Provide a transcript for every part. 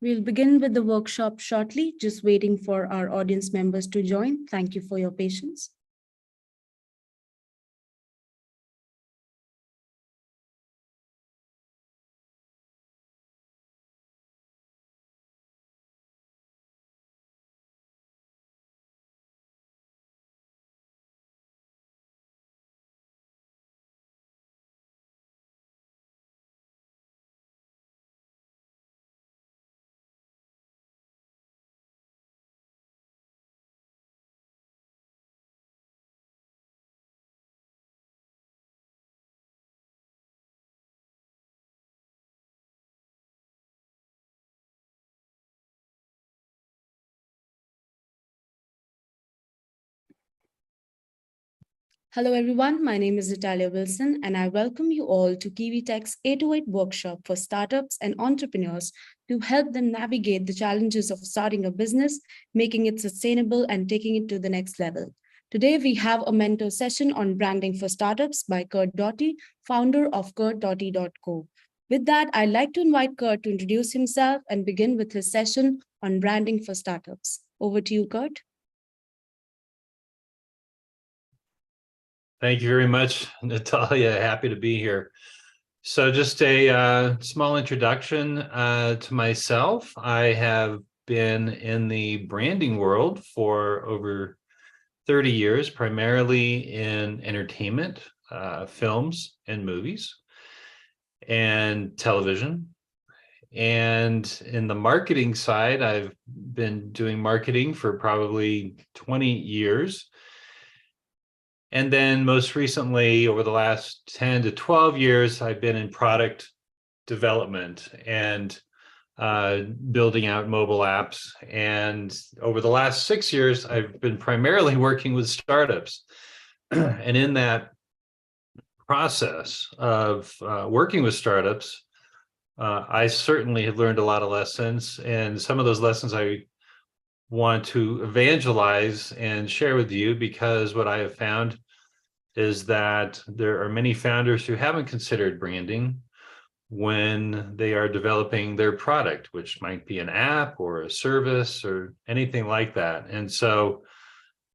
We'll begin with the workshop shortly, just waiting for our audience members to join. Thank you for your patience. Hello, everyone. My name is Natalia Wilson, and I welcome you all to KiwiTech's 808 workshop for startups and entrepreneurs to help them navigate the challenges of starting a business, making it sustainable, and taking it to the next level. Today, we have a mentor session on branding for startups by Curt Doty, founder of CurtDoty.co. With that, I'd like to invite Curt to introduce himself and begin with his session on branding for startups. Over to you, Curt. Thank you very much, Natalia. Happy to be here. So just a small introduction to myself. I have been in the branding world for over 30 years, primarily in entertainment, films and movies, and television. And in the marketing side, I've been doing marketing for probably 20 years. And then most recently, over the last 10 to 12 years, I've been in product development and building out mobile apps. And over the last 6 years, I've been primarily working with startups. And in that process of working with startups, I certainly have learned a lot of lessons. And some of those lessons I want to evangelize and share with you, because what I have found is that there are many founders who haven't considered branding when they are developing their product, which might be an app or a service or anything like that. And so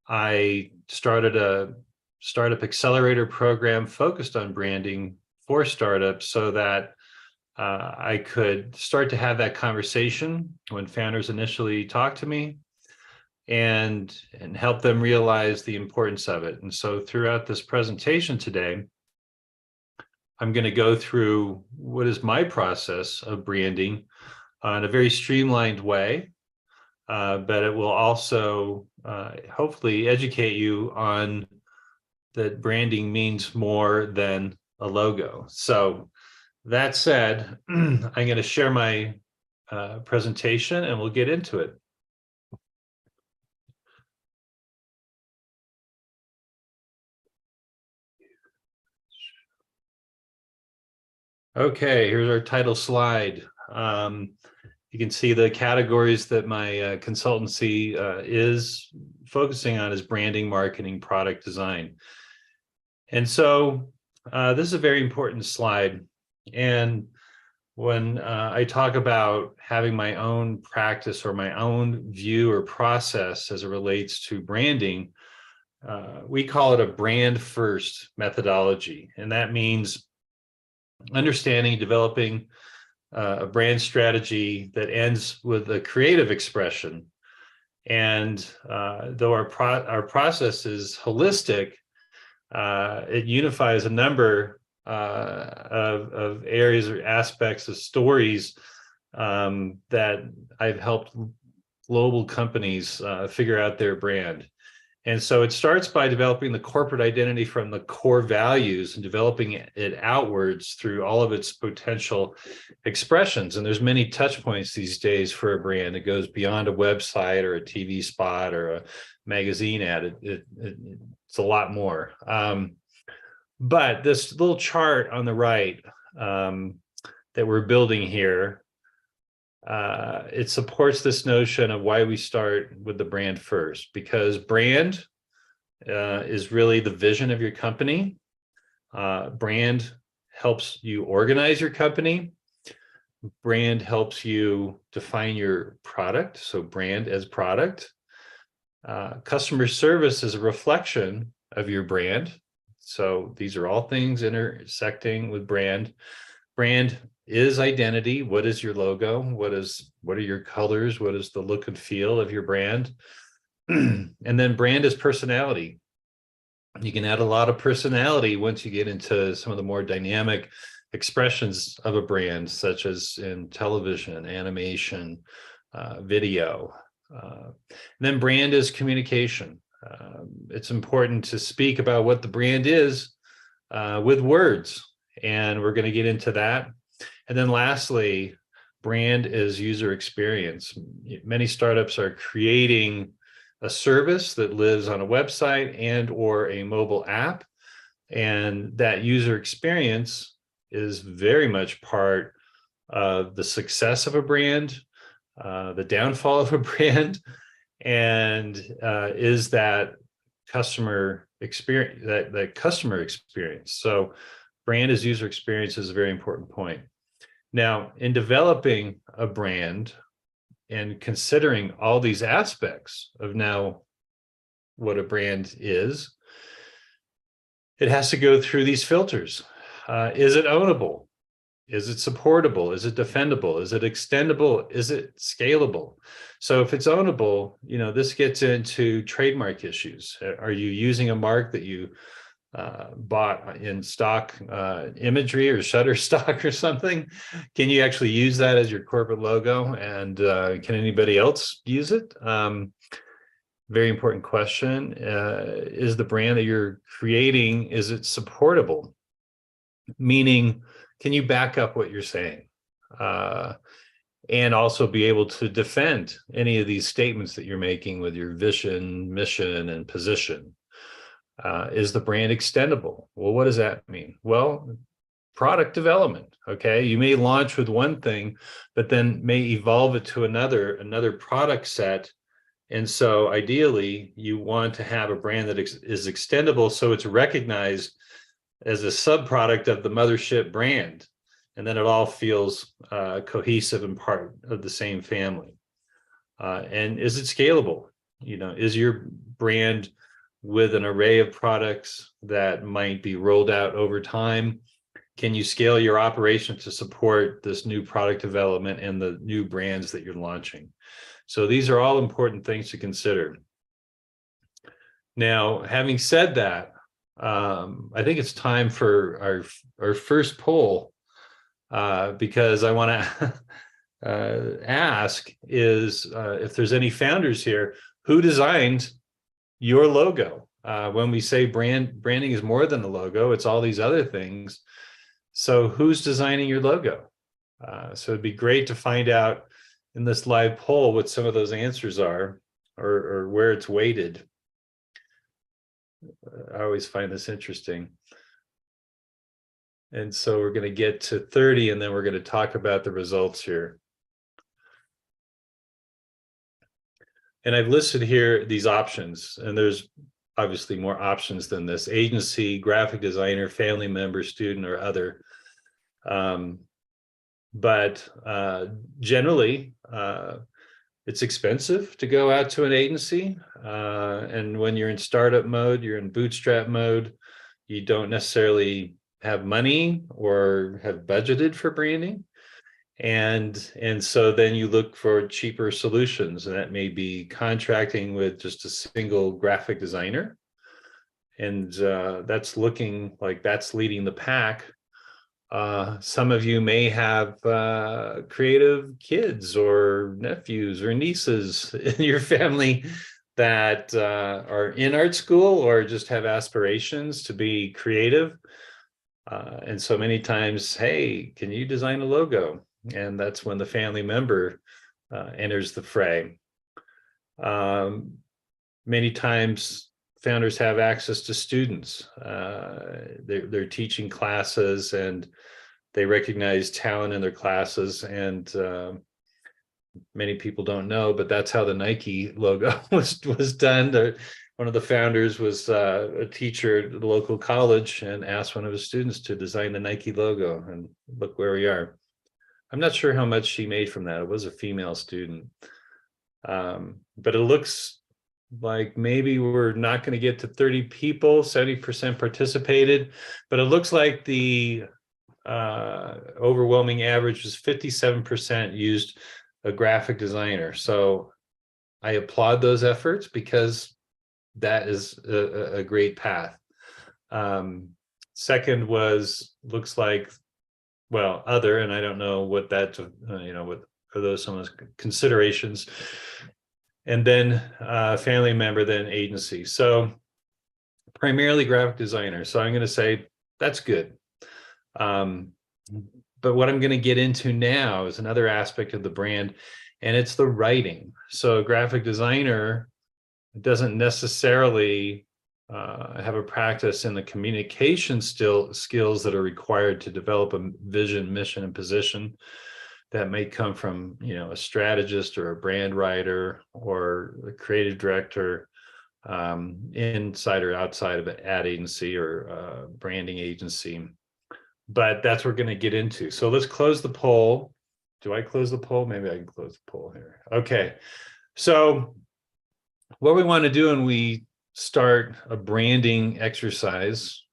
I started a startup accelerator program focused on branding for startups so that I could start to have that conversation when founders initially talk to me and help them realize the importance of it. And so throughout this presentation today, I'm going to go through what is my process of branding in a very streamlined way, but it will also hopefully educate you on that branding means more than a logo. So that said, I'm going to share my presentation and we'll get into it. Okay, here's our title slide. You can see the categories that my consultancy is focusing on is branding, marketing, product design. And so this is a very important slide. And when I talk about having my own practice or my own view or process as it relates to branding, we call it a brand first methodology. And that means understanding, developing a brand strategy that ends with a creative expression. And though our process is holistic, it unifies a number of areas or aspects of stories that I've helped global companies figure out their brand. And so it starts by developing the corporate identity from the core values and developing it outwards through all of its potential expressions. And there's many touch points these days for a brand. It goes beyond a website or a TV spot or a magazine ad. It's a lot more. But this little chart on the right that we're building here, it supports this notion of why we start with the brand first, because brand is really the vision of your company. Brand helps you organize your company. Brand helps you define your product, so brand as product. Customer service is a reflection of your brand. So these are all things intersecting with brand. Brand is identity. What is your logo? What are your colors? What is the look and feel of your brand? And then brand is personality. You can add a lot of personality once you get into some of the more dynamic expressions of a brand, such as in television, animation, video. And then brand is communication. It's important to speak about what the brand is with words, and we're going to get into that. And then lastly, brand is user experience. Many startups are creating a service that lives on a website and or a mobile app, and that user experience is very much part of the success of a brand, the downfall of a brand, and is that customer experience, that customer experience. So brand as user experience is a very important point. Now, in developing a brand and considering all these aspects of now what a brand is, it has to go through these filters. Is it ownable? Is it supportable? Is it defendable? Is it extendable? Is it scalable? So if it's ownable, this gets into trademark issues. Are you using a mark that you bought in stock imagery or Shutterstock or something? Can you actually use that as your corporate logo? And can anybody else use it? Very important question. Is the brand that you're creating, is it supportable? Meaning, can you back up what you're saying? And also be able to defend any of these statements that you're making with your vision, mission, and position. Is the brand extendable? Well, what does that mean? Well, product development. Okay, you may launch with one thing, but then may evolve it to another product set. And so ideally, you want to have a brand that is extendable, so it's recognized as a subproduct of the mothership brand, and then it all feels cohesive and part of the same family. And is it scalable? Is your brand with an array of products that might be rolled out over time? Can you scale your operation to support this new product development and the new brands that you're launching? So these are all important things to consider. Now, having said that, I think it's time for our first poll, because I want to ask is if there's any founders here who designed your logo. When we say branding is more than a logo, it's all these other things. So who's designing your logo? So it'd be great to find out in this live poll what some of those answers are, or where it's weighted. I always find this interesting. And so we're going to get to 30, and then we're going to talk about the results here. And I've listed here these options, and there's obviously more options than this: agency, graphic designer, family member, student, or other. But generally, it's expensive to go out to an agency. And when you're in startup mode, you're in bootstrap mode, you don't necessarily have money or have budgeted for branding. And so then you look for cheaper solutions, and that may be contracting with just a single graphic designer. And that's looking like that's leading the pack. Some of you may have creative kids or nephews or nieces in your family that are in art school or just have aspirations to be creative. And so many times, hey, can you design a logo? And that's when the family member enters the fray. Many times founders have access to students. They're teaching classes and they recognize talent in their classes. And many people don't know, but that's how the Nike logo was done. One of the founders was a teacher at the local college and asked one of his students to design the Nike logo, and look where we are. I'm not sure how much she made from that. It was a female student. But it looks like maybe we're not going to get to 30 people, 70% participated, but it looks like the overwhelming average was 57% used a graphic designer. So I applaud those efforts because that is a great path. Second was, looks like, well, other, and I don't know what that, what are those some of those considerations. And then family member, then agency. So primarily graphic designer. So I'm going to say that's good. But what I'm going to get into now is another aspect of the brand, and it's the writing. So a graphic designer doesn't necessarily have a practice in the communication skills that are required to develop a vision, mission, and position that may come from, a strategist or a brand writer or a creative director, inside or outside of an ad agency or branding agency. But that's what we're going to get into. So let's close the poll. Do I close the poll? Maybe I can close the poll here. Okay. So what we want to do when we start a branding exercise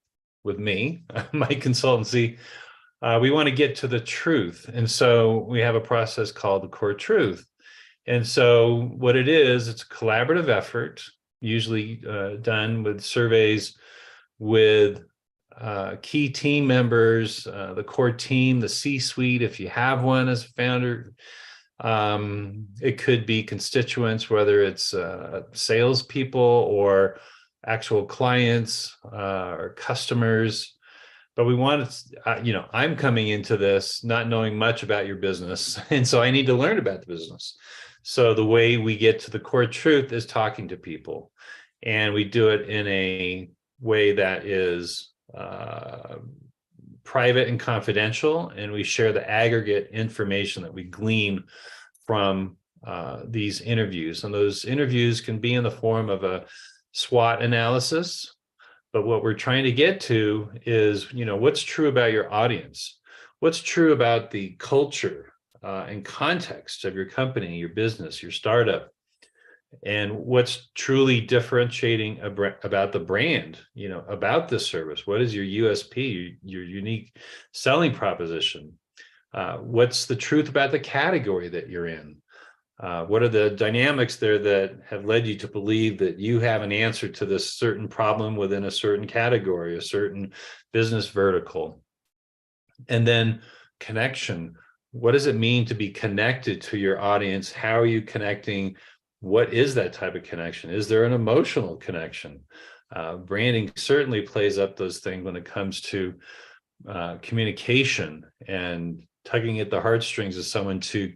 with me, my consultancy, we want to get to the truth. And so we have a process called the core truth. And so what it is, it's a collaborative effort, usually done with surveys with key team members, the core team, the C-suite, if you have one as a founder. It could be constituents, whether it's salespeople or actual clients or customers. But we want to, I'm coming into this not knowing much about your business. And so I need to learn about the business. So the way we get to the core truth is talking to people. And we do it in a way that is private and confidential. And we share the aggregate information that we glean from these interviews. And those interviews can be in the form of a SWOT analysis. But what we're trying to get to is, what's true about your audience? What's true about the culture and context of your company, your business, your startup? And what's truly differentiating about the brand, about this service? What is your USP, your unique selling proposition? What's the truth about the category that you're in? What are the dynamics there that have led you to believe that you have an answer to this certain problem within a certain category, a certain business vertical? And then connection. What does it mean to be connected to your audience? How are you connecting? What is that type of connection? Is there an emotional connection? Branding certainly plays up those things when it comes to communication and tugging at the heartstrings of someone to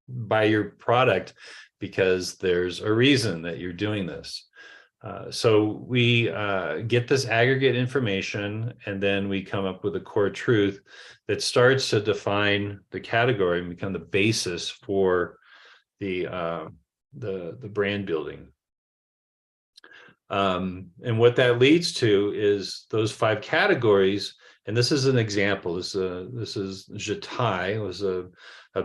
buy your product because there's a reason that you're doing this. So we get this aggregate information, and then we come up with a core truth that starts to define the category and become the basis for the brand building. And what that leads to is those 5 categories. And this is an example. This is Jatai. It was a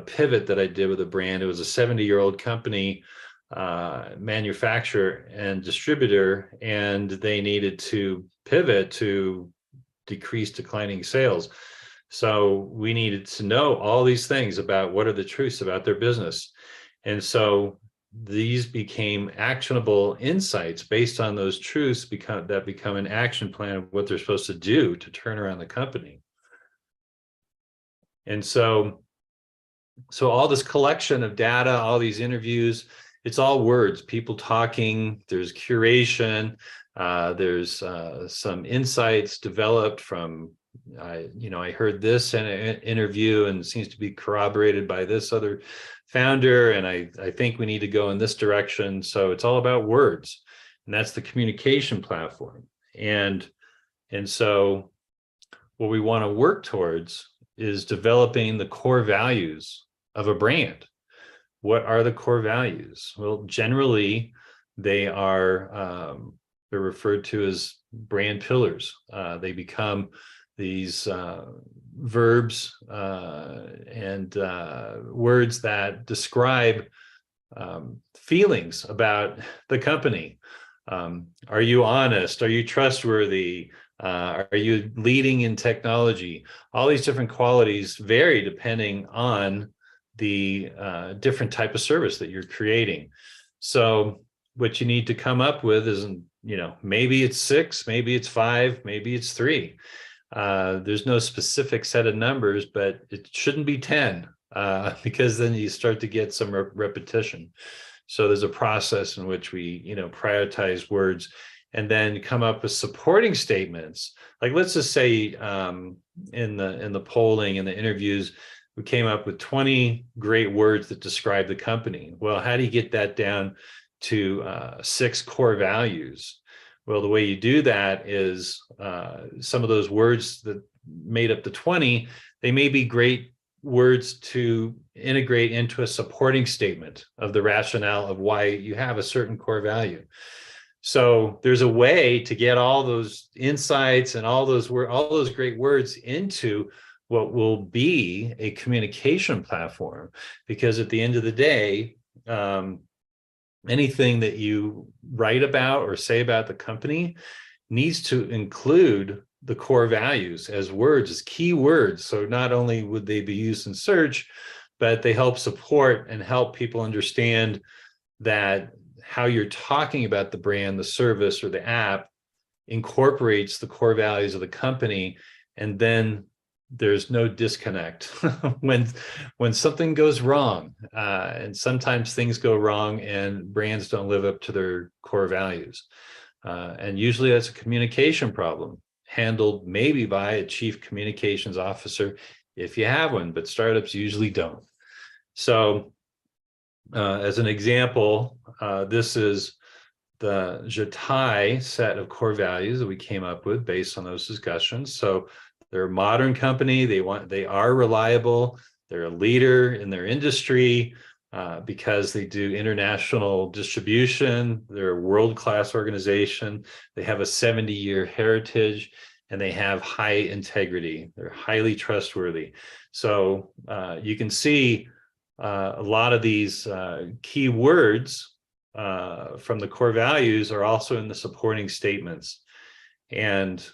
pivot that I did with a brand. It was a 70-year-old company, manufacturer and distributor, and they needed to pivot to declining sales. So we needed to know all these things about what are the truths about their business. And so these became actionable insights based on those truths that become an action plan of what they're supposed to do to turn around the company. And so all this collection of data, all these interviews, it's all words, people talking, there's curation, there's some insights developed from, I heard this in an interview and it seems to be corroborated by this other founder, and I think we need to go in this direction. So it's all about words, and that's the communication platform. And so what we want to work towards is developing the core values of a brand. What are the core values? Well, generally, they're referred to as brand pillars. They become these verbs and words that describe feelings about the company. Are you honest? Are you trustworthy? Are you leading in technology? All these different qualities vary depending on the different type of service that you're creating. So what you need to come up with is, maybe it's 6, maybe it's 5, maybe it's 3. There's no specific set of numbers, but it shouldn't be 10 because then you start to get some repetition. So there's a process in which we, prioritize words and then come up with supporting statements. Like, let's just say in the polling and the interviews, we came up with 20 great words that describe the company. Well, how do you get that down to 6 core values? Well, the way you do that is some of those words that made up the 20, they may be great words to integrate into a supporting statement of the rationale of why you have a certain core value. So there's a way to get all those insights and all those great words into what will be a communication platform, because at the end of the day, anything that you write about or say about the company needs to include the core values as words, as key words. So not only would they be used in search, but they help support and help people understand that how you're talking about the brand, the service, or the app incorporates the core values of the company. And then there's no disconnect when something goes wrong, and sometimes things go wrong and brands don't live up to their core values, and usually that's a communication problem handled maybe by a chief communications officer if you have one, but startups usually don't. So as an example, this is the Jatai set of core values that we came up with based on those discussions. So they're a modern company. They are reliable. They're a leader in their industry because they do international distribution. They're a world-class organization. They have a 70-year heritage, and they have high integrity. They're highly trustworthy. So you can see a lot of these key words from the core values are also in the supporting statements. And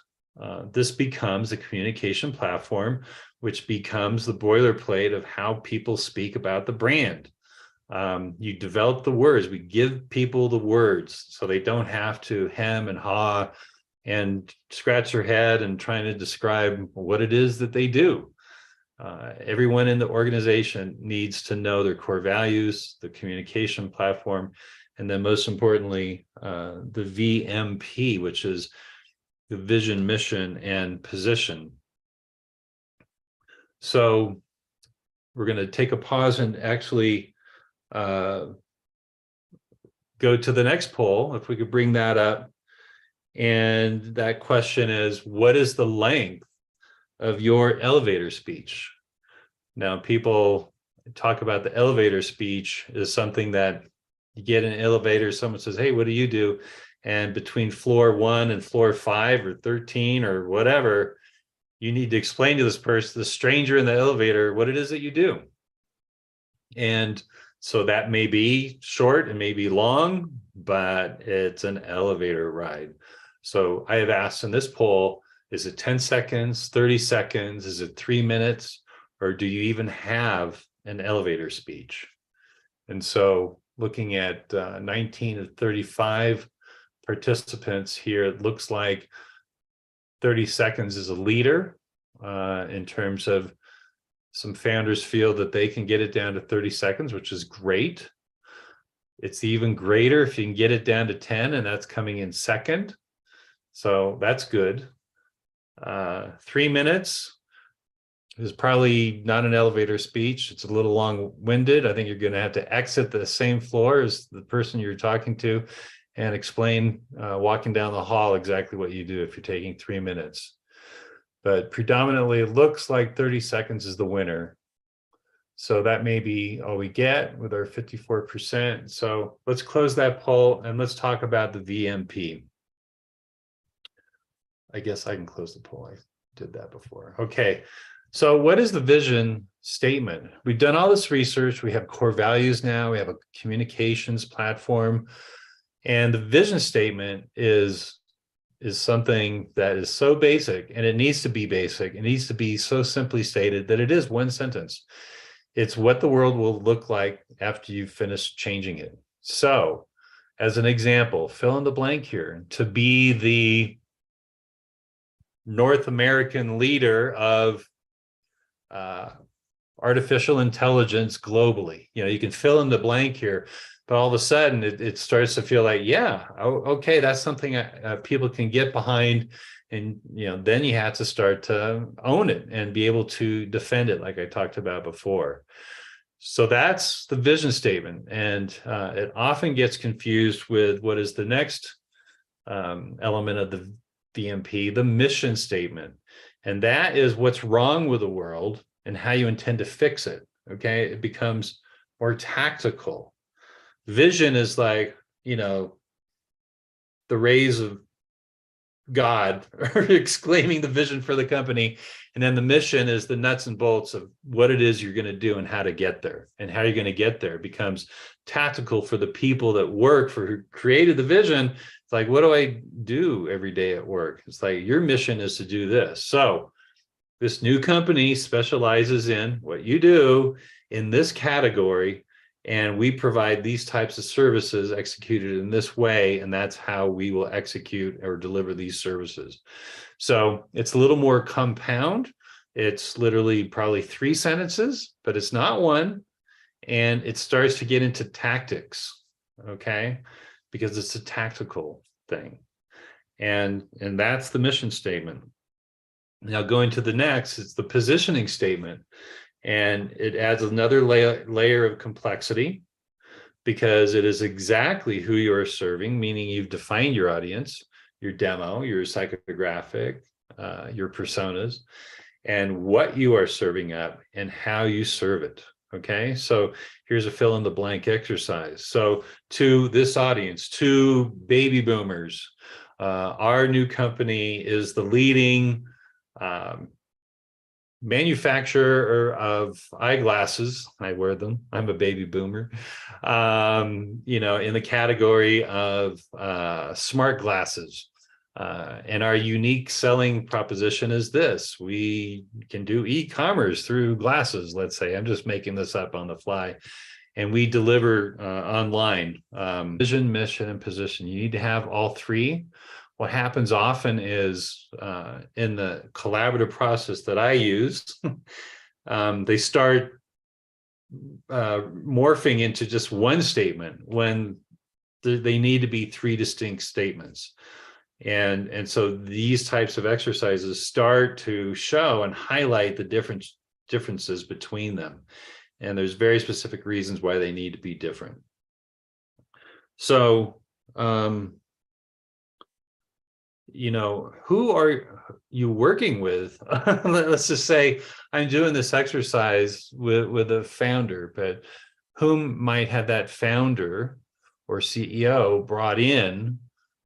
this becomes a communication platform, which becomes the boilerplate of how people speak about the brand. You develop the words. We give people the words so they don't have to hem and haw and scratch their head and trying to describe what it is that they do. Everyone in the organization needs to know their core values, the communication platform, and then most importantly, the VMP, which is the vision, mission, and position. So we're going to take a pause and actually go to the next poll, if we could bring that up. And that question is, what is the length of your elevator speech? Now, people talk about the elevator speech as something that you get in an elevator, someone says, hey, what do you do? And between floor 1 and floor 5 or 13 or whatever, you need to explain to this person, the stranger in the elevator, what it is that you do. And so that may be short and may be long, but it's an elevator ride. So I have asked in this poll, is it 10 seconds, 30 seconds? Is it 3 minutes? Or do you even have an elevator speech? And so looking at 19 to 35 participants here, it looks like 30 seconds is a leader in terms of some founders feel that they can get it down to 30 seconds, which is great. It's even greater if you can get it down to 10, and that's coming in second. So that's good. 3 minutes is probably not an elevator speech. It's a little long-winded. I think you're going to have to exit the same floor as the person you're talking to and explain walking down the hall exactly what you do if you're taking 3 minutes. But predominantly, it looks like 30 seconds is the winner. So that may be all we get with our 54%. So let's close that poll and let's talk about the VMP. I guess I can close the poll. did that before. Okay. So what is the vision statement? We've done all this research. We have core values now. We have a communications platform. And the vision statement is something that is so basic, and it needs to be basic. It needs to be so simply stated that it is one sentence. It's what the world will look like after you finish changing it. So, as an example, fill in the blank here. To be the North American leader of artificial intelligence globally. You can fill in the blank here, but all of a sudden it starts to feel like, yeah, okay, that's something people can get behind. And, then you have to start to own it and be able to defend it, like I talked about before. So that's the vision statement. And it often gets confused with what is the next element of the VMP, the mission statement. And that is what's wrong with the world and how you intend to fix it. Okay. It becomes more tactical. Vision is like, the rays of God are exclaiming the vision for the company. And then the mission is the nuts and bolts of what it is you're going to do and how to get there. And how you're going to get there becomes tactical for the people that work for who created the vision. It's like, what do I do every day at work? It's like, your mission is to do this. So this new company specializes in what you do in this category, and we provide these types of services executed in this way, and that's how we will execute or deliver these services. So it's a little more compound. It's literally probably 3 sentences, but it's not one, and it starts to get into tactics, okay? Because it's a tactical thing. And that's the mission statement. Now going to the next, it's the positioning statement. And it adds another layer of complexity because it is exactly who you are serving, meaning you've defined your audience, your demo, your psychographic, your personas, and what you are serving up and how you serve it. Okay, so here's a fill in the blank exercise. So to this audience, to baby boomers, our new company is the leading manufacturer of eyeglasses. I wear them. I'm a baby boomer. In the category of smart glasses. And our unique selling proposition is this: we can do e-commerce through glasses, let's say. I'm just making this up on the fly. And we deliver online. Vision, mission, and position. You need to have all 3. What happens often is in the collaborative process that I use, they start morphing into just one statement when they need to be 3 distinct statements. And so these types of exercises start to show and highlight the differences between them. And there's very specific reasons why they need to be different. So, who are you working with? Let's just say I'm doing this exercise with a founder, but whom might have that founder or CEO brought in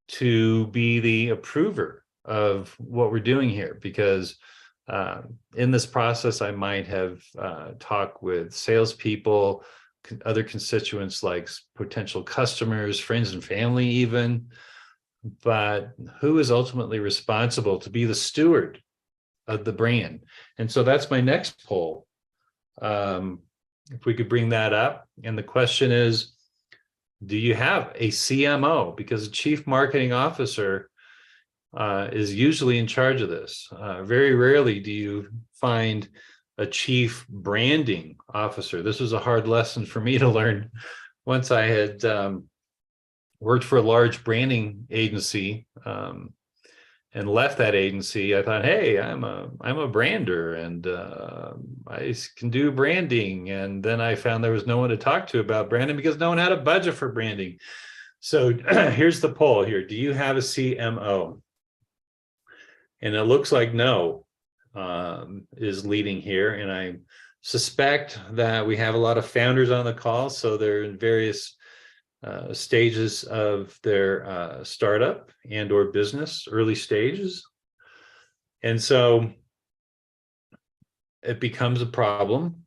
to be the approver of what we're doing here? Because in this process, I might have talked with salespeople, other constituents like potential customers, friends and family even. But who is ultimately responsible to be the steward of the brand? And so that's my next poll. If we could bring that up. And the question is, do you have a CMO? Because a chief marketing officer is usually in charge of this. Very rarely do you find a chief branding officer. This was a hard lesson for me to learn once I had worked for a large branding agency and left that agency. I thought, hey, I'm a brander and I can do branding. And then I found there was no one to talk to about branding because no one had a budget for branding. So here's the poll here. Do you have a CMO? And it looks like no is leading here. And I suspect that we have a lot of founders on the call. So they're in various stages of their startup and or business, early stages. And so it becomes a problem.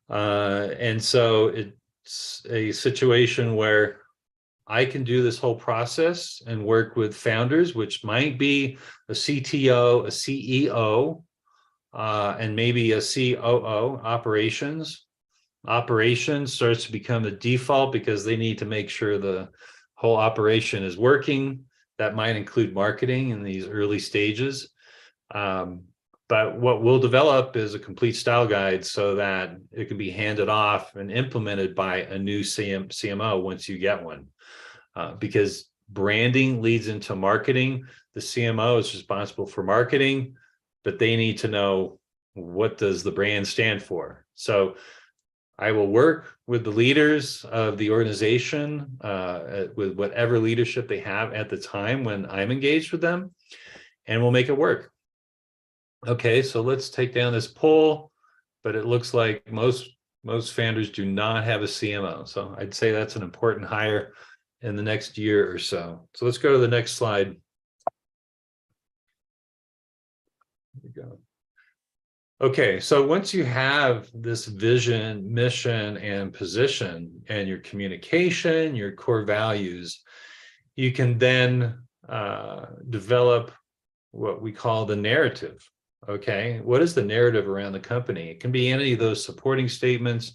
And so it's a situation where I can do this whole process and work with founders, which might be a CTO, a CEO, and maybe a COO, operations. Operations starts to become the default because they need to make sure the whole operation is working. That might include marketing in these early stages. But what we'll develop is a complete style guide so that it can be handed off and implemented by a new CMO once you get one. Because branding leads into marketing. The CMO is responsible for marketing, but they need to know, what does the brand stand for? So I will work with the leaders of the organization, with whatever leadership they have at the time when I'm engaged with them, and we'll make it work. Okay, so let's take down this poll, but it looks like most founders do not have a CMO. So I'd say that's an important hire in the next year or so. So let's go to the next slide. There we go. Okay, so once you have this vision, mission, and position, and your communication, your core values, you can then develop what we call the narrative. Okay, what is the narrative around the company? It can be any of those supporting statements.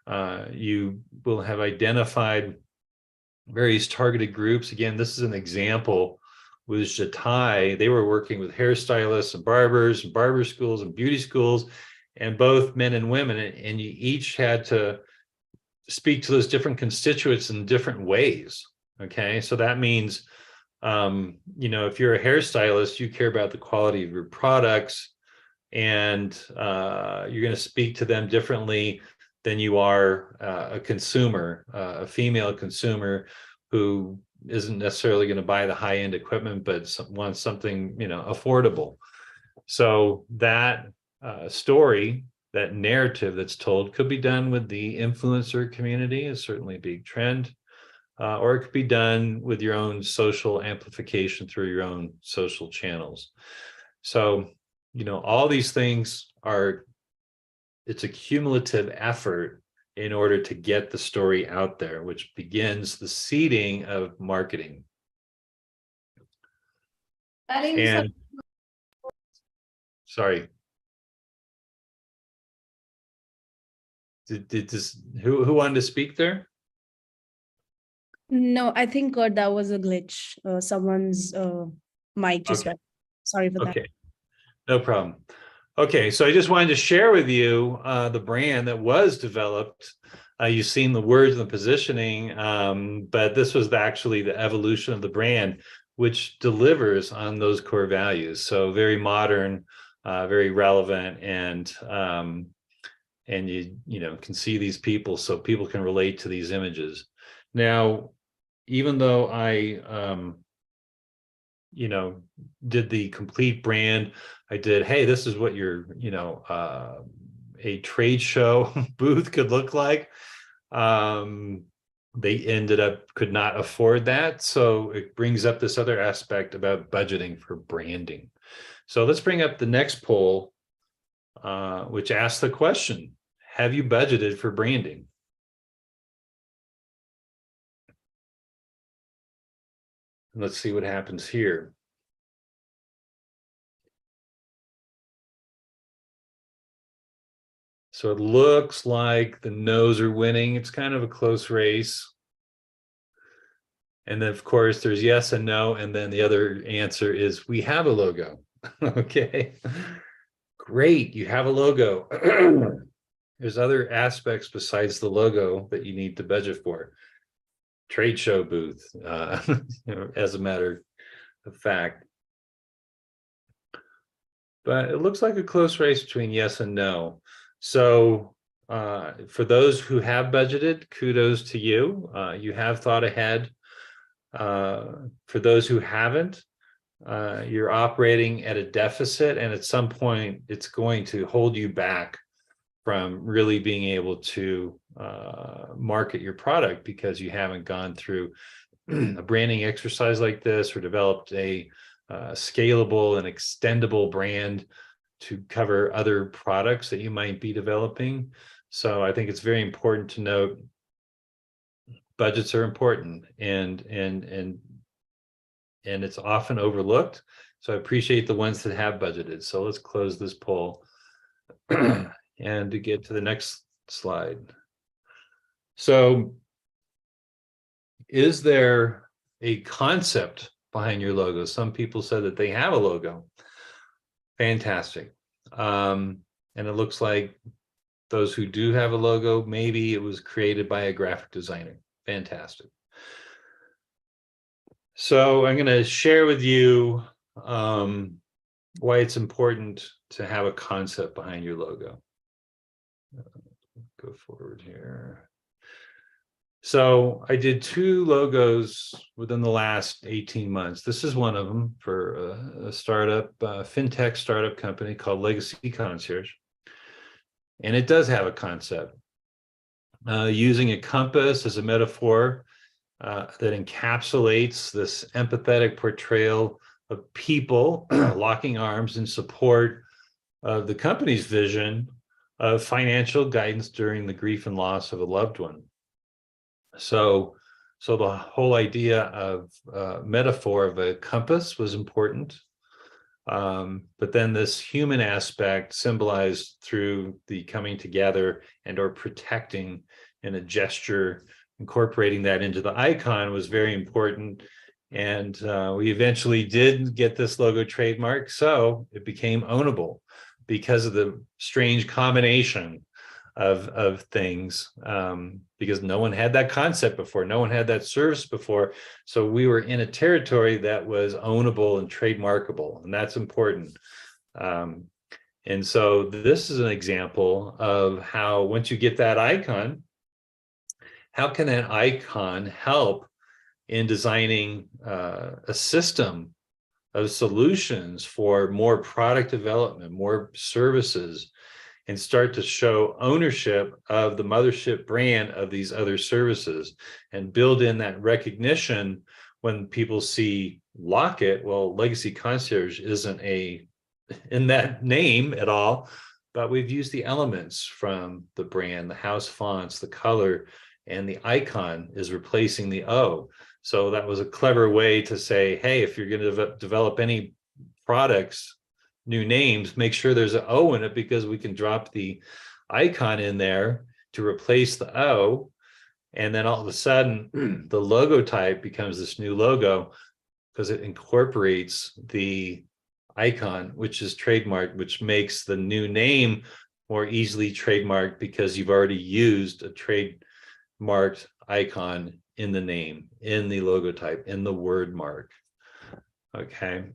You will have identified various targeted groups. Again, this is an example with Jatai. They were working with hairstylists and barber schools and beauty schools, and both men and women, and you each had to speak to those different constituents in different ways. Okay, so that means, if you're a hairstylist, you care about the quality of your products, and you're going to speak to them differently than you are a consumer, a female consumer who isn't necessarily going to buy the high-end equipment, but wants something, affordable. So that story, that narrative that's told, could be done with the influencer community, is certainly a big trend, or it could be done with your own social amplification through your own social channels. So, all these things it's a cumulative effort in order to get the story out there, which begins the seeding of marketing. And sorry, did this, who wanted to speak there? No, I think that was a glitch. Someone's mic just went. Sorry for that. Okay, no problem. Okay, so I just wanted to share with you the brand that was developed. You've seen the words and the positioning, but this was actually the evolution of the brand, which delivers on those core values. So very modern, very relevant, and you can see these people, so people can relate to these images. Now, even though I did the complete brand, I did, hey, this is what your a trade show booth could look like. They ended up could not afford that, so it brings up this other aspect about budgeting for branding. So let's bring up the next poll, which asks the question, have you budgeted for branding? And let's see what happens here. So it looks like the no's are winning. It's kind of a close race. And then, of course, there's yes and no. And then the other answer is we have a logo. Okay, great. You have a logo. There's other aspects besides the logo that you need to budget for. Trade show booth, as a matter of fact. But it looks like a close race between yes and no. So for those who have budgeted, kudos to you. You have thought ahead. For those who haven't, you're operating at a deficit, and at some point it's going to hold you back from really being able to market your product, because you haven't gone through a branding exercise like this or developed a scalable and extendable brand to cover other products that you might be developing. So I think it's very important to note budgets are important, and it's often overlooked. So I appreciate the ones that have budgeted. So let's close this poll and to get to the next slide. So is there a concept behind your logo? Some people said that they have a logo. Fantastic. And it looks like those who do have a logo, maybe it was created by a graphic designer. Fantastic. So I'm going to share with you why it's important to have a concept behind your logo. Go forward here. So I did 2 logos within the last 18 months. This is one of them for a startup, fintech startup company called Legacy Concierge. And it does have a concept. Using a compass as a metaphor that encapsulates this empathetic portrayal of people locking arms in support of the company's vision of financial guidance during the grief and loss of a loved one. So the whole idea of metaphor of a compass was important. But then this human aspect symbolized through the coming together and or protecting in a gesture, incorporating that into the icon was very important. And we eventually did get this logo trademark, so it became ownable because of the strange combination of things, because no one had that concept before, no one had that service before. So we were in a territory that was ownable and trademarkable, and that's important. And so this is an example of how once you get that icon, how can that icon help in designing a system of solutions for more product development, more services, and start to show ownership of the mothership brand of these other services and build in that recognition when people see Locket. Well, Legacy Concierge isn't in that name at all, but we've used the elements from the brand, the house fonts, the color, and the icon is replacing the O. So that was a clever way to say, hey, if you're going to develop any products, new names, make sure there's an O in it, because we can drop the icon in there to replace the O. And then all of a sudden, the logo type becomes this new logo because it incorporates the icon, which is trademarked, which makes the new name more easily trademarked because you've already used a trademarked icon in the name, in the logo type, in the word mark. Okay.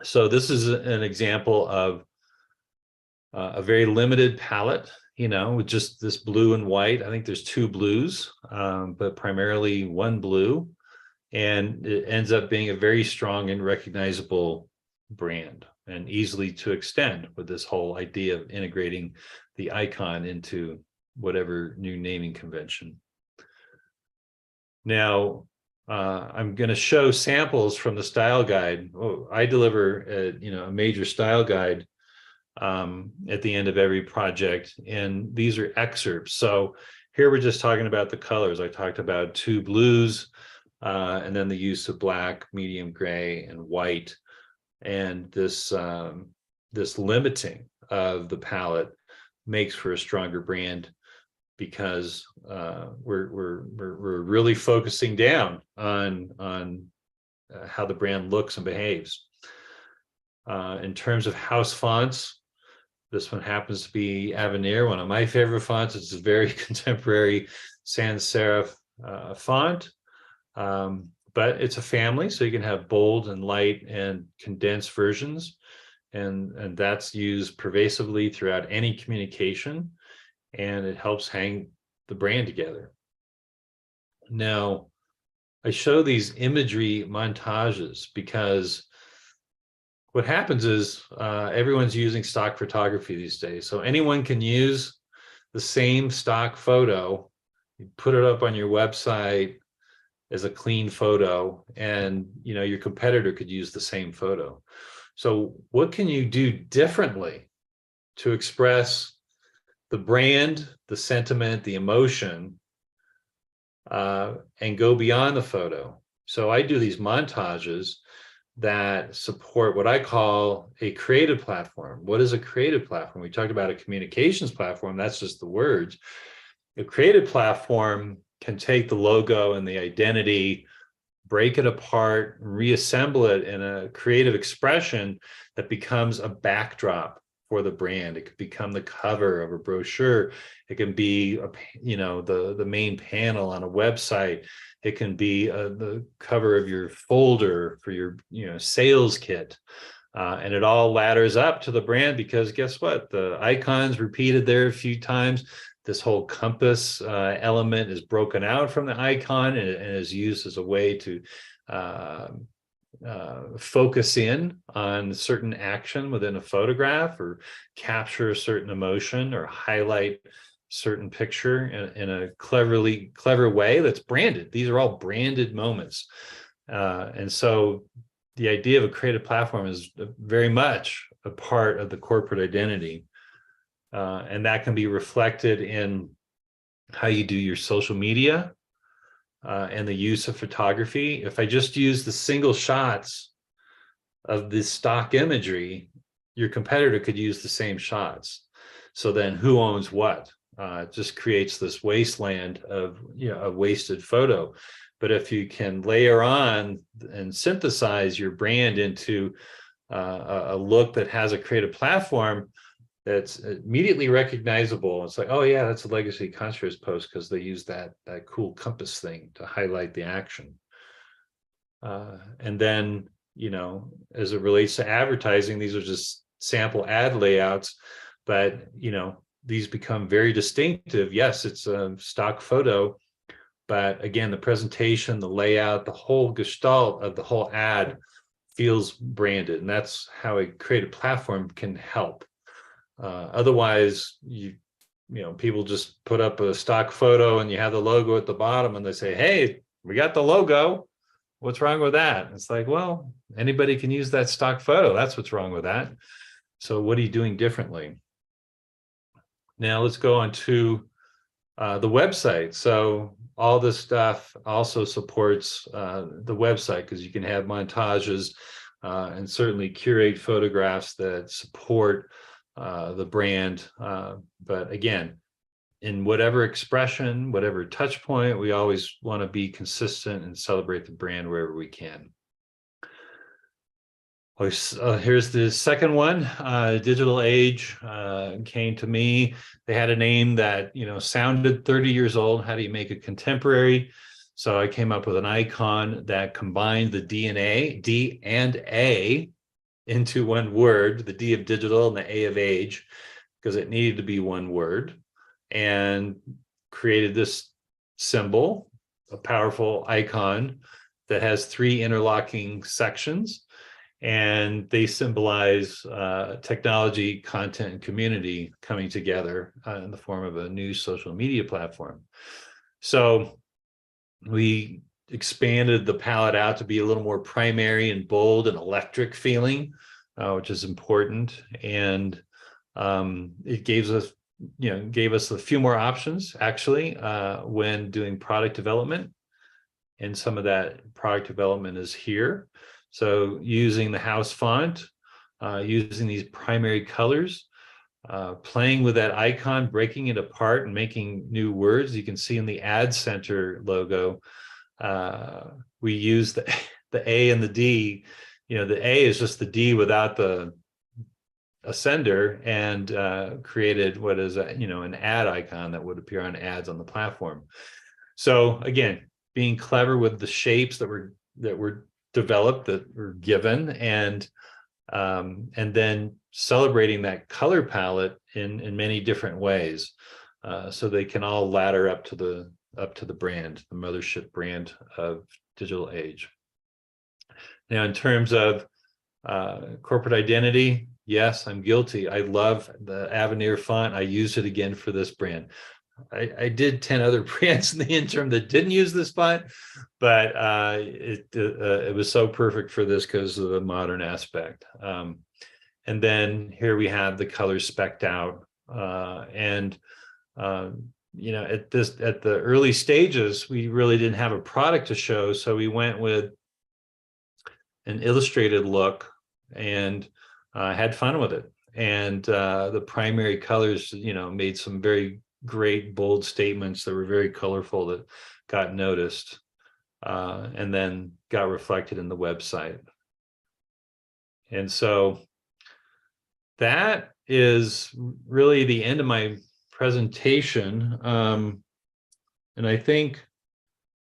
So this is an example of a very limited palette, with just this blue and white. I think there's 2 blues, but primarily 1 blue. And it ends up being a very strong and recognizable brand and easily to extend with this whole idea of integrating the icon into whatever new naming convention. Now, I'm going to show samples from the style guide. I deliver a major style guide at the end of every project, and these are excerpts. So here we're just talking about the colors. I talked about 2 blues, and then the use of black, medium gray, and white, and this limiting of the palette makes for a stronger brand, because we're really focusing down on how the brand looks and behaves. In terms of house fonts, this one happens to be Avenir, one of my favorite fonts. It's a very contemporary sans serif font, but it's a family, so you can have bold and light and condensed versions, and that's used pervasively throughout any communication, and it helps hang the brand together. Now, I show these imagery montages because what happens is everyone's using stock photography these days. So anyone can use the same stock photo, you put it up on your website, as a clean photo, and your competitor could use the same photo. So what can you do differently to express the brand, the sentiment, the emotion, and go beyond the photo? So I do these montages that support what I call a creative platform. What is a creative platform? We talked about a communications platform. That's just the words. A creative platform can take the logo and the identity, break it apart, reassemble it in a creative expression that becomes a backdrop for the brand. It could become the cover of a brochure. It can be the main panel on a website. It can be the cover of your folder for your sales kit. And it all ladders up to the brand, because guess what? The icon's repeated there a few times. This whole compass element is broken out from the icon and is used as a way to focus in on certain action within a photograph, or capture a certain emotion, or highlight certain picture in a clever way that's branded. These are all branded moments. And so the idea of a creative platform is very much a part of the corporate identity. And that can be reflected in how you do your social media and the use of photography. If I just use the single shots of this stock imagery, your competitor could use the same shots. So then who owns what? It just creates this wasteland of a wasted photo. But if you can layer on and synthesize your brand into a look that has a creative platform that's immediately recognizable, it's like, oh yeah, that's a Legacy Concierge post, because they use that cool compass thing to highlight the action. And then, as it relates to advertising, these are just sample ad layouts, but these become very distinctive. Yes, it's a stock photo, but again, the presentation, the layout, the whole gestalt of the whole ad feels branded, and that's how a creative platform can help. Otherwise, people just put up a stock photo and you have the logo at the bottom, and they say, "Hey, we got the logo. What's wrong with that?" It's like, well, anybody can use that stock photo. That's what's wrong with that. So what are you doing differently? Now let's go on to the website. So all this stuff also supports the website, because you can have montages and certainly curate photographs that support the brand. But again, in whatever expression, whatever touch point, we always want to be consistent and celebrate the brand wherever we can. Here's the second one. Digital Age came to me. They had a name that sounded 30 years old. How do you make it contemporary? So I came up with an icon that combined the D and A into one word, the D of digital and the A of age, because it needed to be one word, and created this symbol, a powerful icon that has 3 interlocking sections, and they symbolize technology, content, and community coming together in the form of a new social media platform. So we expanded the palette out to be a little more primary and bold and electric feeling, which is important. And it gave us a few more options, actually, when doing product development. And some of that product development is here. So using the house font, using these primary colors, playing with that icon, breaking it apart and making new words. You can see in the Ad Center logo, we use the A and the D. The A is just the D without the ascender, and created what is an ad icon that would appear on ads on the platform. So again, being clever with the shapes that were developed, that were given, and then celebrating that color palette in many different ways, so they can all ladder up to the brand, the mothership brand of Digital Age. Now, in terms of corporate identity, yes, I'm guilty. I love the Avenir font. I use it again for this brand. I did 10 other brands in the interim that didn't use this font, but it was so perfect for this because of the modern aspect. And then here we have the colors specced out, and at the early stages, we really didn't have a product to show, so we went with an illustrated look and had fun with it. And the primary colors, made some very great bold statements that were very colorful that got noticed, and then got reflected in the website. And so that is really the end of my presentation. And I think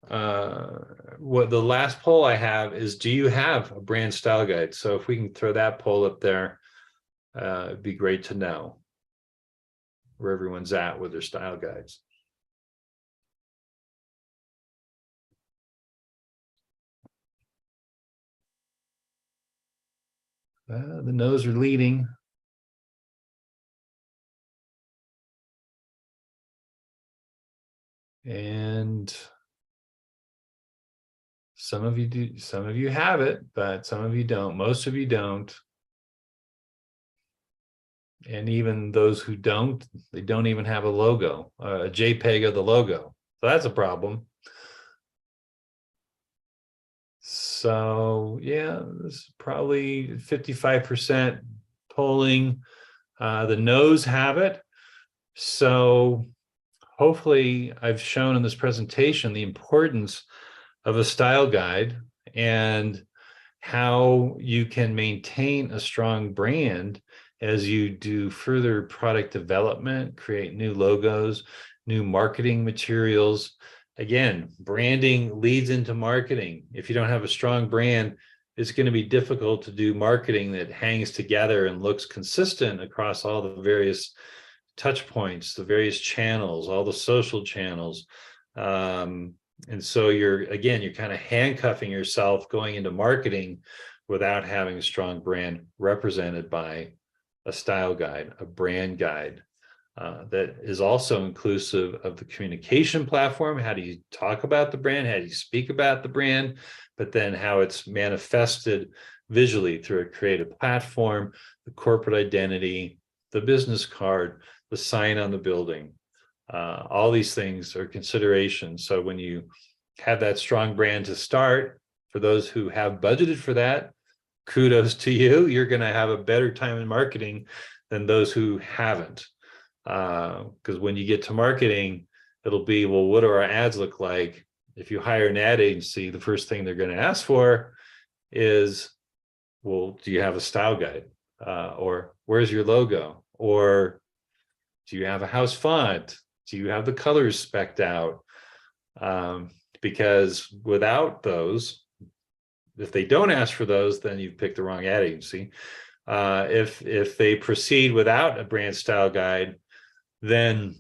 what the last poll I have is, do you have a brand style guide? So if we can throw that poll up there, it'd be great to know where everyone's at with their style guides. The no's are leading. And some of you do, some of you have it, but some of you don't. Most of you don't. And even those who don't, they don't even have a logo, a JPEG of the logo. So that's a problem. So yeah, this is probably 55% polling. The no's have it. So hopefully I've shown in this presentation the importance of a style guide and how you can maintain a strong brand as you do further product development, create new logos, new marketing materials. Again, branding leads into marketing. If you don't have a strong brand, it's going to be difficult to do marketing that hangs together and looks consistent across all the various touch points, the various channels, all the social channels. And so you're kind of handcuffing yourself going into marketing without having a strong brand represented by a style guide, a brand guide that is also inclusive of the communication platform. How do you talk about the brand? How do you speak about the brand? But then how it's manifested visually through a creative platform, the corporate identity, the business card, the sign on the building. All these things are considerations. So when you have that strong brand to start, for those who have budgeted for that, kudos to you. You're going to have a better time in marketing than those who haven't. Because when you get to marketing, it'll be, well, what do our ads look like? If you hire an ad agency, the first thing they're going to ask for is, well, do you have a style guide? Or where's your logo? Or do you have a house font? Do you have the colors specced out? Because without those, if they don't ask for those, then you've picked the wrong ad agency. If they proceed without a brand style guide, then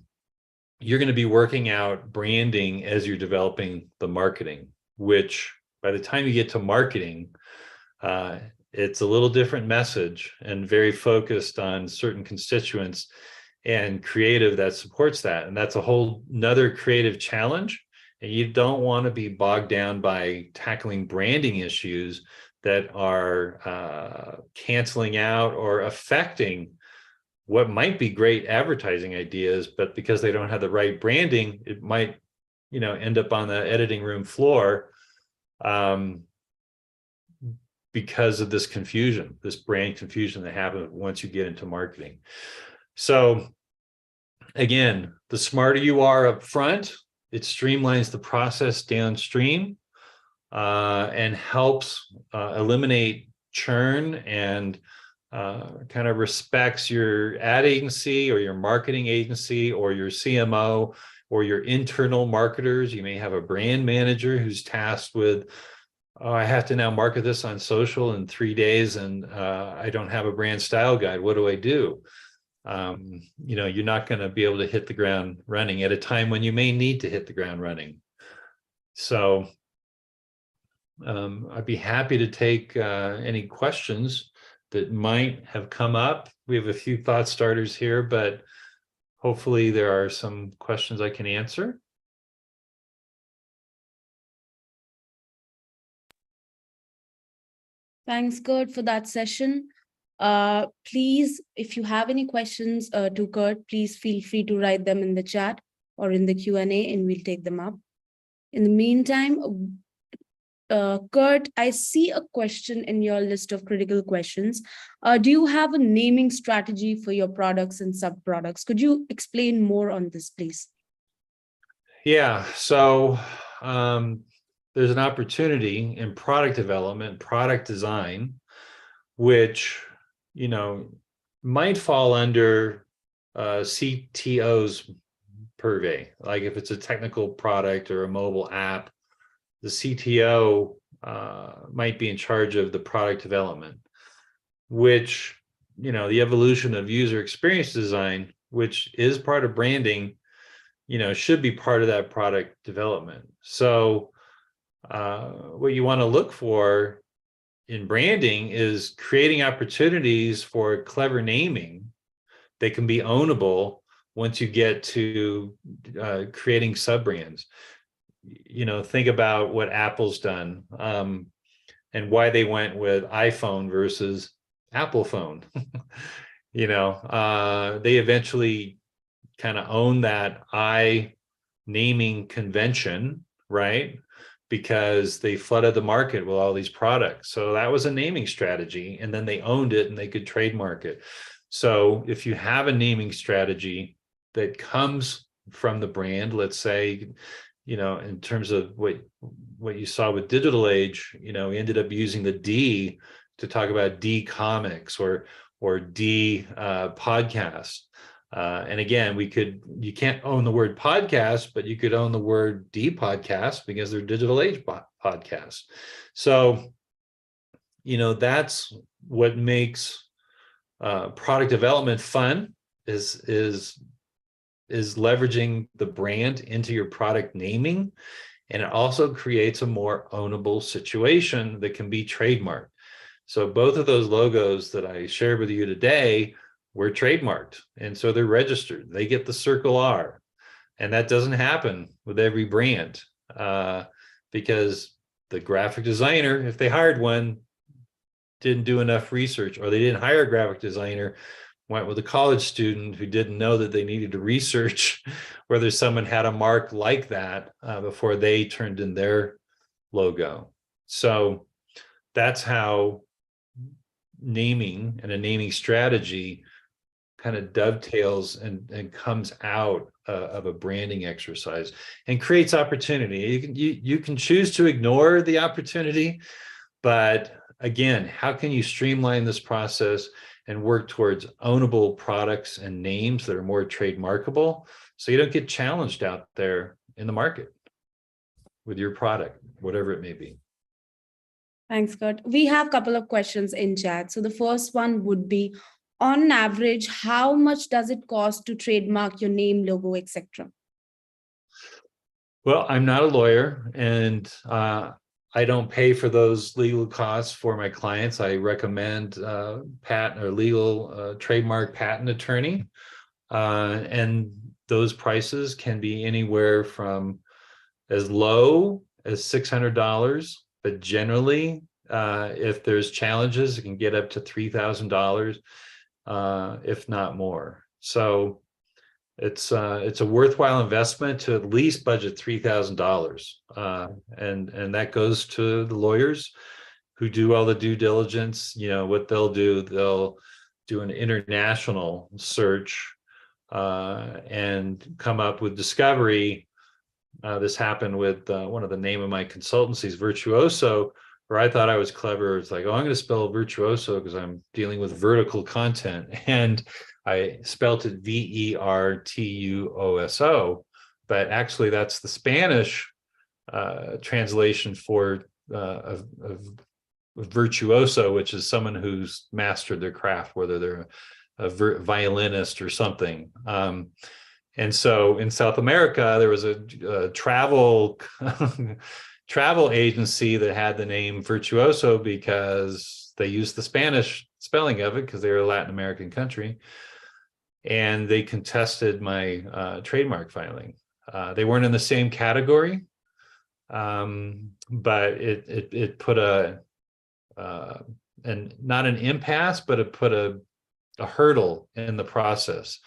you're going to be working out branding as you're developing the marketing, which by the time you get to marketing, it's a little different message and very focused on certain constituents and creative that supports that. And that's a whole nother creative challenge. And you don't want to be bogged down by tackling branding issues that are canceling out or affecting what might be great advertising ideas, but because they don't have the right branding, it might, end up on the editing room floor because of this confusion, this brand confusion that happens once you get into marketing. So again, the smarter you are up front, it streamlines the process downstream and helps eliminate churn and kind of respects your ad agency or your marketing agency or your CMO or your internal marketers. You may have a brand manager who's tasked with, oh, I have to now market this on social in 3 days and I don't have a brand style guide. What do I do? You're not going to be able to hit the ground running at a time when you may need to hit the ground running. So I'd be happy to take any questions that might have come up. We have a few thought starters here, but hopefully there are some questions I can answer. Thanks, Curt, for that session. Please, if you have any questions to Curt, please feel free to write them in the chat or in the Q&A, and we'll take them up. In the meantime, Curt, I see a question in your list of critical questions. Do you have a naming strategy for your products and sub-products? Could you explain more on this, please? Yeah, so there's an opportunity in product development, product design, which, you know, might fall under CTO's purvey. Like if it's a technical product or a mobile app, the CTO might be in charge of the product development, which, you know, the evolution of user experience design, which is part of branding, you know, should be part of that product development. So what you want to look for in branding is creating opportunities for clever naming that can be ownable once you get to creating sub-brands. You know, think about what Apple's done and why they went with iPhone versus Apple phone. You know, they eventually kind of own that naming convention, right? Because they flooded the market with all these products. So that was a naming strategy, and then they owned it and they could trademark it. So if you have a naming strategy that comes from the brand, let's say, you know, in terms of what you saw with Digital Age, you know, we ended up using the D to talk about D comics or D podcast. And again, you can't own the word podcast, but you could own the word D podcast because they're Digital Age podcasts. So, you know, that's what makes product development fun is leveraging the brand into your product naming. And it also creates a more ownable situation that can be trademarked. So both of those logos that I shared with you today were trademarked. And so they're registered. They get the circle R. And that doesn't happen with every brand because the graphic designer, if they hired one, didn't do enough research, or they didn't hire a graphic designer, went with a college student who didn't know that they needed to research whether someone had a mark like that before they turned in their logo. So that's how naming and a naming strategy kind of dovetails and comes out of a branding exercise and creates opportunity. You can choose to ignore the opportunity, but again, how can you streamline this process and work towards ownable products and names that are more trademarkable so you don't get challenged out there in the market with your product, whatever it may be. Thanks, Curt. We have a couple of questions in chat. So the first one would be, on average, how much does it cost to trademark your name, logo, etc.? Well, I'm not a lawyer, and I don't pay for those legal costs for my clients. I recommend patent or legal trademark patent attorney. And those prices can be anywhere from as low as $600, but generally, if there's challenges, it can get up to $3,000, if not more. So it's a worthwhile investment to at least budget $3,000, and that goes to the lawyers who do all the due diligence. You know what they'll do an international search and come up with discovery. This happened with one of the name of my consultancies, Virtuoso, where I thought I was clever. It's like, oh, I'm going to spell virtuoso because I'm dealing with vertical content, and I spelt it Vertuoso, but actually that's the Spanish translation for of virtuoso, which is someone who's mastered their craft, whether they're a violinist or something. And so in South America, there was a travel travel agency that had the name Virtuoso because they used the Spanish spelling of it because they were a Latin American country. and they contested my trademark filing. They weren't in the same category, but it put and not an impasse, but it put a hurdle in the process.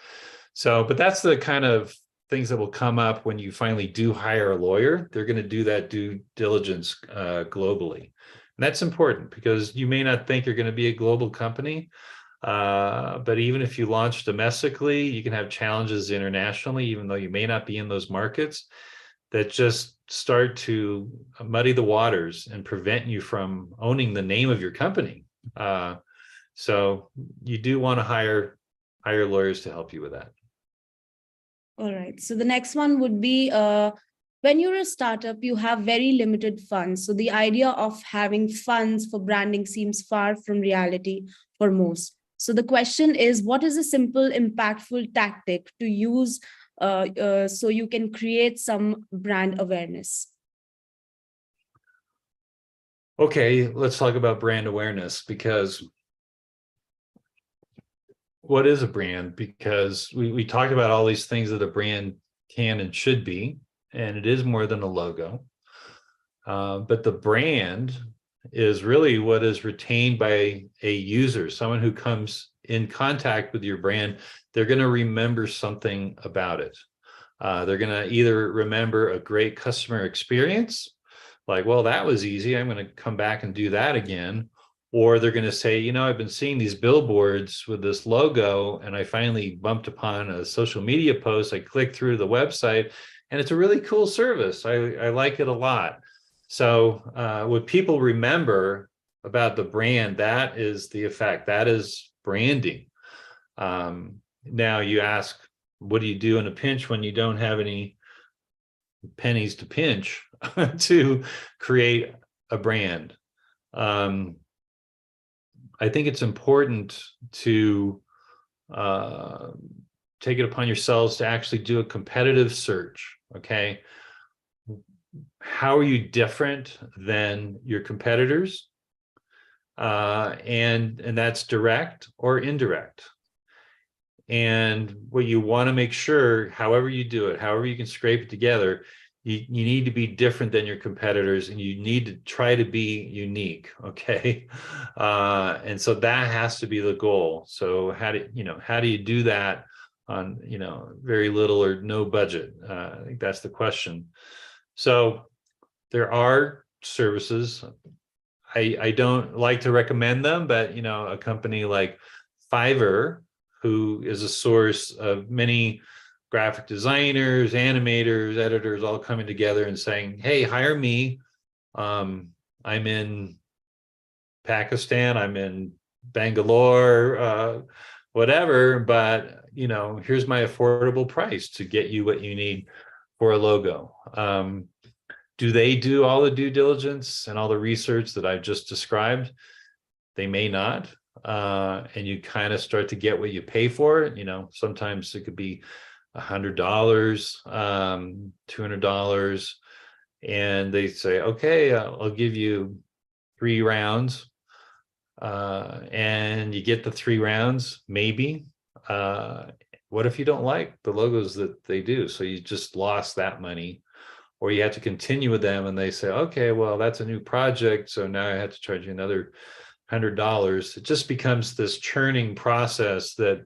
So, but that's the kind of things that will come up when you finally do hire a lawyer. They're going to do that due diligence globally. And that's important because you may not think you're going to be a global company, but even if you launch domestically, you can have challenges internationally, even though you may not be in those markets, that just start to muddy the waters and prevent you from owning the name of your company. So you do want to hire lawyers to help you with that. All right. So the next one would be when you're a startup, you have very limited funds. So the idea of having funds for branding seems far from reality for most. So the question is, what is a simple, impactful tactic to use so you can create some brand awareness? Okay, let's talk about brand awareness, because what is a brand? Because we talked about all these things that a brand can and should be, and it is more than a logo. But the brand is really what is retained by a user, someone who comes in contact with your brand. They're going to remember something about it. They're going to either remember a great customer experience, like, well, that was easy, I'm going to come back and do that again. Or they're going to say, you know, I've been seeing these billboards with this logo, and I finally bumped upon a social media post. I clicked through the website, and it's a really cool service. I like it a lot. So what people remember about the brand, that is the effect. That is branding. Now you ask, what do you do in a pinch when you don't have any pennies to pinch to create a brand? I think it's important to take it upon yourselves to actually do a competitive search. Okay, how are you different than your competitors? And that's direct or indirect. And what you want to make sure, however you do it, however you can scrape it together, you need to be different than your competitors, and you need to try to be unique. Okay. And so that has to be the goal. So how do you do that on, very little or no budget? I think that's the question. So there are services. I don't like to recommend them, but a company like Fiverr, who is a source of many graphic designers, animators, editors, all coming together and saying, hey, hire me. I'm in Pakistan, I'm in Bangalore, whatever, but here's my affordable price to get you what you need for a logo. Do they do all the due diligence and all the research that I've just described? They may not. And you kind of start to get what you pay for. Sometimes it could be $100, $200, and they say, okay, I'll give you 3 rounds, and you get the 3 rounds, maybe. What if you don't like the logos that they do? So you just lost that money, or you have to continue with them, and they say, okay, well, that's a new project, so now I have to charge you another $100. It just becomes this churning process that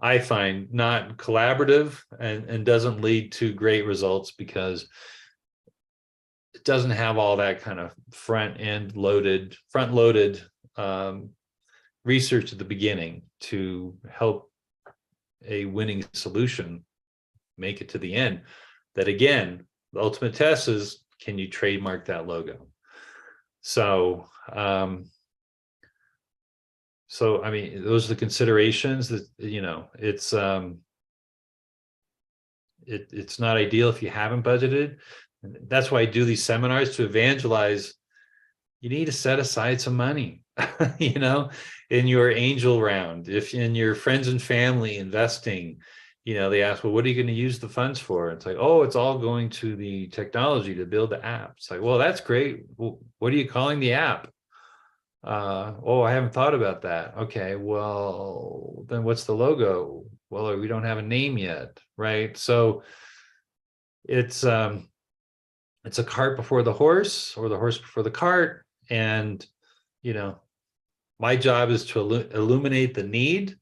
I find not collaborative and doesn't lead to great results, because it doesn't have all that kind of front loaded research at the beginning to help a winning solution make it to the end. That, again, the ultimate test is, can you trademark that logo? So I mean, those are the considerations that, it's not ideal if you haven't budgeted. That's why I do these seminars, to evangelize. You need to set aside some money, in your angel round. If in your friends and family investing, they ask, well, what are you going to use the funds for? It's like, oh, it's all going to the technology to build the app. It's like, well, that's great. Well, what are you calling the app? Oh, I haven't thought about that. Okay, well, then what's the logo? Well, we don't have a name yet, right? So it's it's a cart before the horse, or the horse before the cart. And you know, my job is to illuminate the need,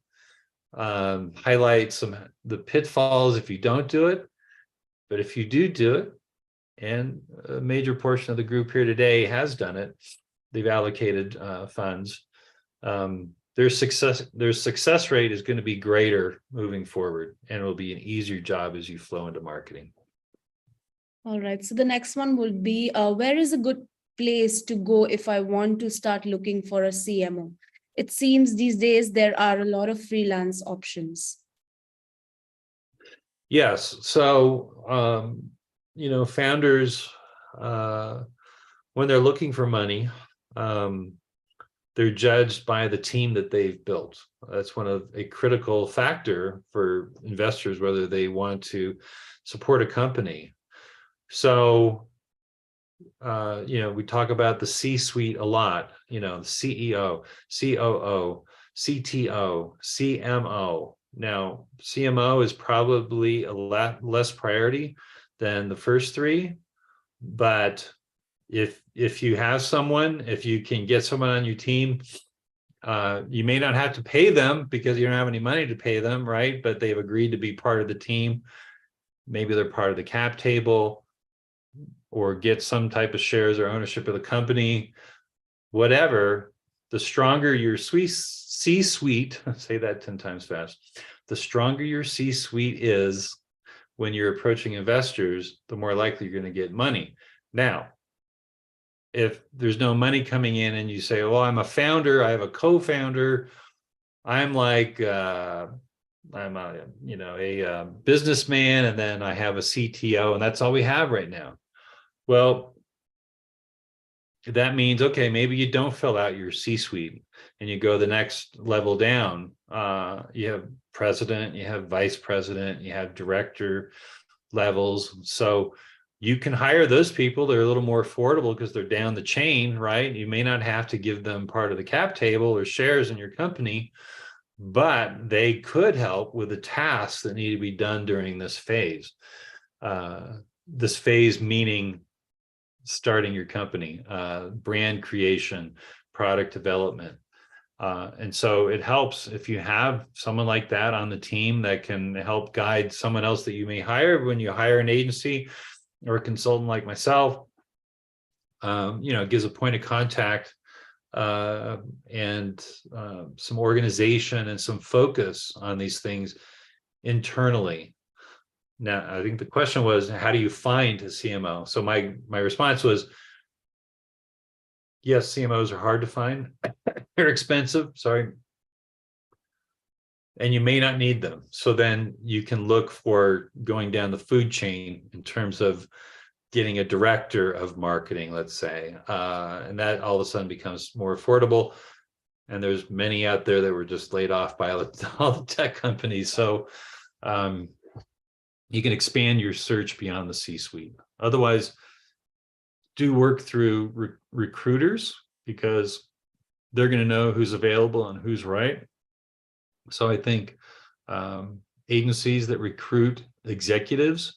highlight the pitfalls if you don't do it. But if you do it, and a major portion of the group here today has done it, they've allocated funds. Their success rate is going to be greater moving forward, and it will be an easier job as you flow into marketing. All right. So the next one will be, where is a good place to go if I want to start looking for a CMO? It seems these days there are a lot of freelance options. Yes. So, founders, when they're looking for money, they're judged by the team that they've built. That's a critical factor for investors, whether they want to support a company. So, we talk about the C-suite a lot, the CEO, COO, CTO, CMO. Now, CMO is probably a lot less priority than the first three, but if you have someone, if you can get someone on your team, you may not have to pay them because you don't have any money to pay them, right? But they've agreed to be part of the team. Maybe they're part of the cap table, or get some type of shares or ownership of the company, whatever. The stronger your C-suite, say that 10 times fast, the stronger your C-suite is when you're approaching investors, the more likely you're going to get money. Now, if there's no money coming in and you say, well, I'm a founder, I have a co-founder, I'm like, I'm a businessman, and then I have a CTO, and that's all we have right now. Well, that means, okay, maybe you don't fill out your C-suite and you go the next level down. You have president, you have vice president, you have director levels. So you can hire those people. They're a little more affordable because they're down the chain, right? You may not have to give them part of the cap table or shares in your company, but they could help with the tasks that need to be done during this phase. This phase meaning starting your company, brand creation, product development. And so it helps if you have someone like that on the team that can help guide someone else that you may hire when you hire an agency or a consultant like myself. It gives a point of contact, and some organization and some focus on these things internally. Now, I think the question was, how do you find a CMO? So my response was, yes, CMOs are hard to find. They're expensive, sorry. And you may not need them. So then you can look for going down the food chain in terms of getting a director of marketing, let's say. And that all of a sudden becomes more affordable. And there's many out there that were just laid off by all the tech companies. So you can expand your search beyond the C-suite. Otherwise, do work through recruiters, because they're going to know who's available and who's right. So I think agencies that recruit executives,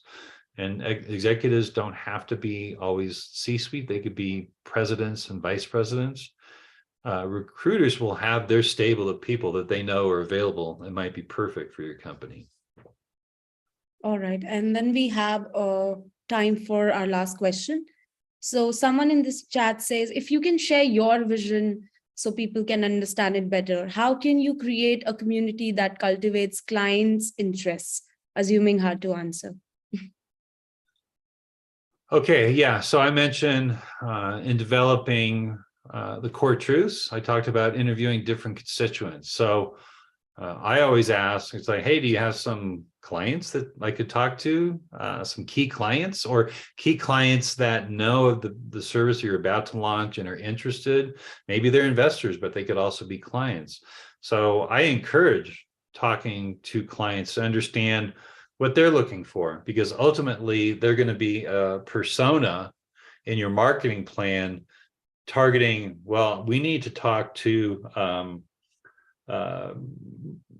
and executives don't have to be always C-suite. They could be presidents and vice presidents. Recruiters will have their stable of people that they know are available and might be perfect for your company. All right. And then we have time for our last question. So someone in this chat says, if you can share your vision so people can understand it better, how can you create a community that cultivates clients' interests? Assuming hard to answer. Okay, yeah. So I mentioned in developing the core truths, I talked about interviewing different constituents. So I always ask, it's like, hey, do you have some clients that I could talk to, some key clients, or key clients that know of the service you're about to launch and are interested? Maybe they're investors, but they could also be clients. So I encourage talking to clients to understand what they're looking for, because ultimately they're going to be a persona in your marketing plan targeting, well, we need to talk to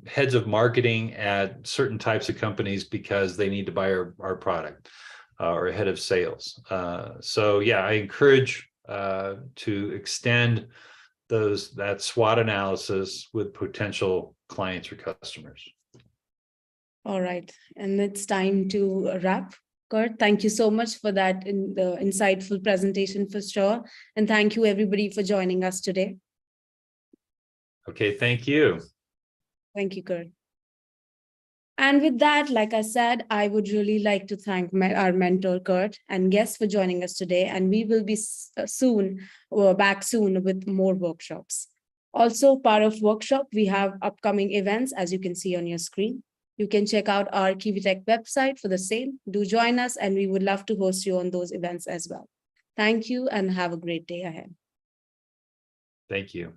heads of marketing at certain types of companies because they need to buy our product, or a head of sales. So yeah, I encourage to extend that SWOT analysis with potential clients or customers. All right, and it's time to wrap. Curt, thank you so much for that insightful presentation for sure. And thank you everybody for joining us today. Okay, thank you. Thank you, Curt. And with that, like I said, I would really like to thank our mentor, Curt, and guests for joining us today. And we will be back soon with more workshops. Also, part of workshop, we have upcoming events, as you can see on your screen. You can check out our KiwiTech website for the same. Do join us, and we would love to host you on those events as well. Thank you, and have a great day ahead. Thank you.